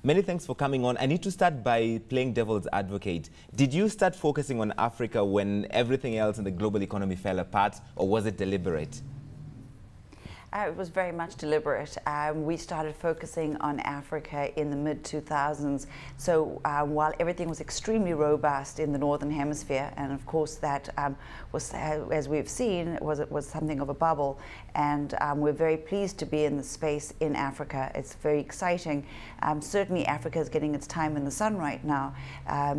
Many thanks for coming on. I need to start by playing devil's advocate. Did you start focusing on Africa when everything else in the global economy fell apart, or was it deliberate? It was very much deliberate. We started focusing on Africa in the mid-2000s. So while everything was extremely robust in the Northern Hemisphere, and of course that was, as we've seen, was something of a bubble. And we're very pleased to be in the space in Africa. It's very exciting. Certainly Africa is getting its time in the sun right now,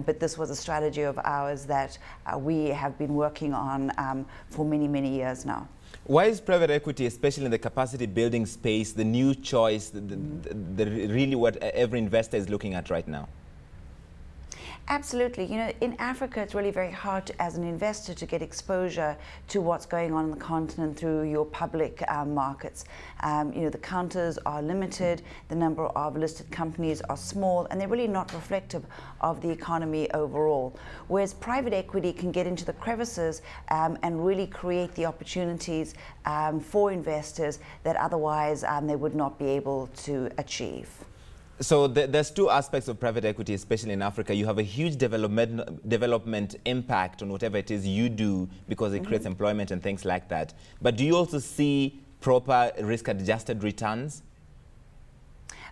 but this was a strategy of ours that we have been working on for many, many years now. Why is private equity, especially in the capacity building space, the new choice, really what every investor is looking at right now? Absolutely. You know, in Africa, it's really very hard as an investor to get exposure to what's going on in the continent through your public markets. You know, the counters are limited, the number of listed companies are small, and they're really not reflective of the economy overall. Whereas private equity can get into the crevices and really create the opportunities for investors that otherwise they would not be able to achieve. So there's two aspects of private equity, especially in Africa. You have a huge development impact on whatever it is you do because it creates employment and things like that. But do you also see proper risk-adjusted returns?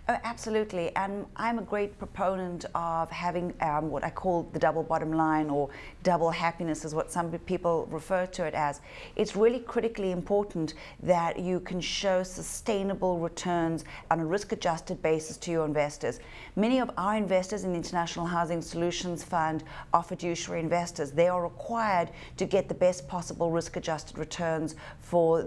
Oh, absolutely, and I'm a great proponent of having what I call the double bottom line, or double happiness is what some people refer to it as. It's really critically important that you can show sustainable returns on a risk-adjusted basis to your investors. Many of our investors in the International Housing Solutions Fund are fiduciary investors. They are required to get the best possible risk-adjusted returns for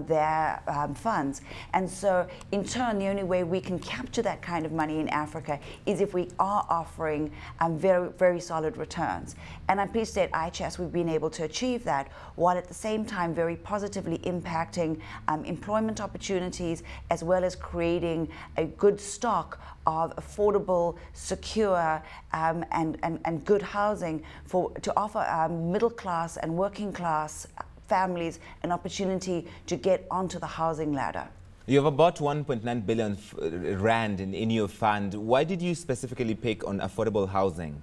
their funds. And so, in turn, the only way we can capture that kind of money in Africa is if we are offering very, very solid returns. And I'm pleased to say at H.I.S. we've been able to achieve that, while at the same time very positively impacting employment opportunities, as well as creating a good stock of affordable, secure, and good housing to offer middle class and working class families an opportunity to get onto the housing ladder. You have about 1.9 billion rand in your fund. Why did you specifically pick on affordable housing?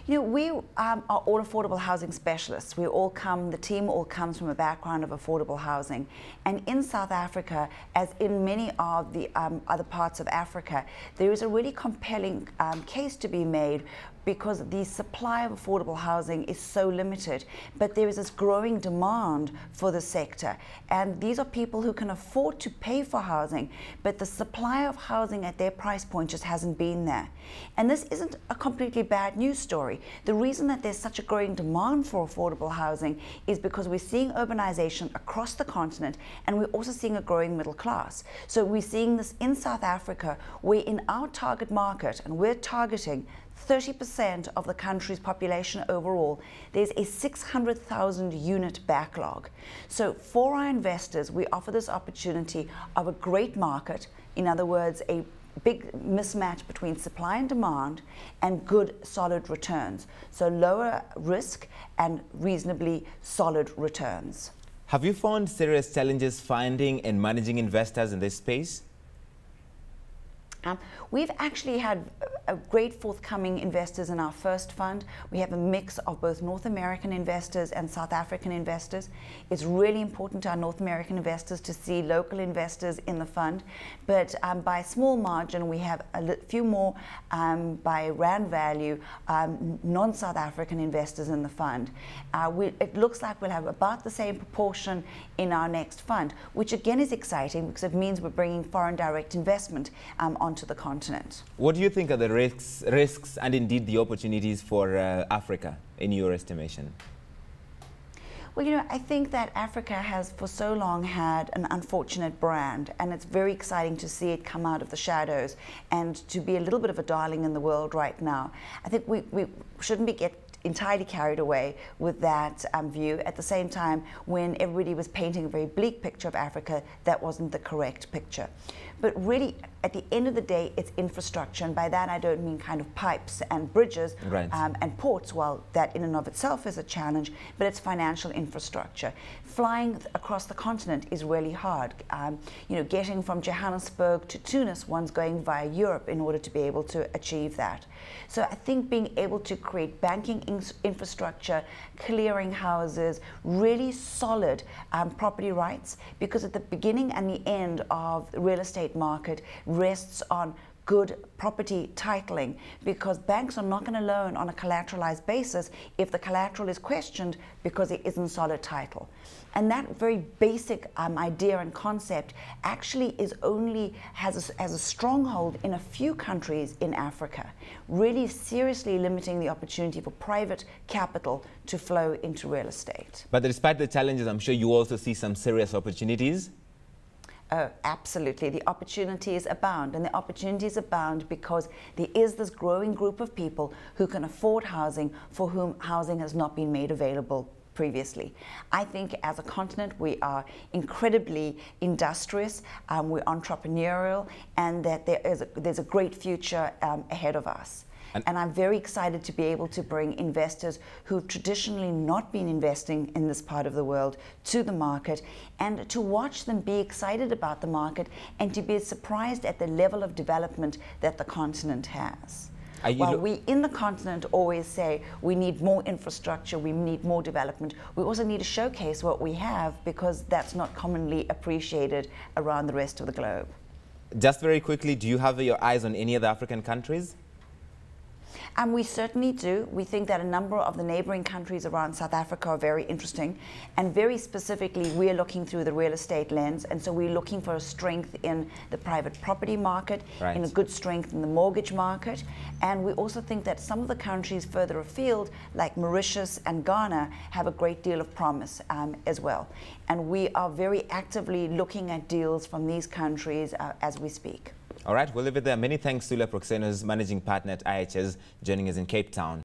You know, we are all affordable housing specialists. The team all comes from a background of affordable housing. And in South Africa, as in many of the other parts of Africa, there is a really compelling case to be made, because the supply of affordable housing is so limited, but there is this growing demand for the sector. And these are people who can afford to pay for housing, but the supply of housing at their price point just hasn't been there. And this isn't a completely bad news story. The reason that there's such a growing demand for affordable housing is because we're seeing urbanization across the continent, and we're also seeing a growing middle class. So we're seeing this in South Africa, where in our target market, and we're targeting 30% of the country's population overall, there's a 600,000 unit backlog. So for our investors, we offer this opportunity of a great market, in other words, a big mismatch between supply and demand, and good solid returns. So lower risk and reasonably solid returns. Have you found serious challenges finding and managing investors in this space? We've actually had great forthcoming investors in our first fund. We have a mix of both North American investors and South African investors. It's really important to our North American investors to see local investors in the fund, but by a small margin, we have a few more by rand value non-South African investors in the fund. It looks like we'll have about the same proportion in our next fund, which again is exciting because it means we're bringing foreign direct investment onto the continent. What do you think are the risks and indeed the opportunities for Africa, in your estimation? Well, you know, I think that Africa has for so long had an unfortunate brand, and it's very exciting to see it come out of the shadows and to be a little bit of a darling in the world right now. I think we shouldn't get entirely carried away with that view. At the same time, when everybody was painting a very bleak picture of Africa, that wasn't the correct picture. But really, at the end of the day, it's infrastructure, and by that I don't mean kind of pipes and bridges and ports. Well, that in and of itself is a challenge, but it's financial infrastructure. Flying across the continent is really hard. You know, getting from Johannesburg to Tunis, one's going via Europe in order to be able to achieve that. So I think being able to create banking infrastructure, clearing houses, really solid property rights, because at the beginning and the end of the real estate market rests on good property titling, because banks are not going to loan on a collateralized basis if the collateral is questioned because it isn't solid title. And that very basic idea and concept actually has a stronghold in a few countries in Africa, really seriously limiting the opportunity for private capital to flow into real estate. But despite the challenges, I'm sure you also see some serious opportunities. Oh, absolutely. The opportunities abound, and the opportunities abound because there is this growing group of people who can afford housing, for whom housing has not been made available previously. I think as a continent we are incredibly industrious, we're entrepreneurial, and that there's a great future ahead of us. And I'm very excited to be able to bring investors who've traditionally not been investing in this part of the world to the market, and to watch them be excited about the market and to be surprised at the level of development that the continent has. While we in the continent always say we need more infrastructure, we need more development, we also need to showcase what we have, because that's not commonly appreciated around the rest of the globe. Just very quickly, do you have your eyes on any other African countries? And we certainly do. We think that a number of the neighboring countries around South Africa are very interesting, and very specifically we're looking through the real estate lens, and so we're looking for a strength in the private property market, in a good strength in the mortgage market, and we also think that some of the countries further afield, like Mauritius and Ghana, have a great deal of promise as well. And we are very actively looking at deals from these countries as we speak. All right, we'll leave it there. Many thanks, Soula Proxenos, Managing Partner at H.I.S, joining us in Cape Town.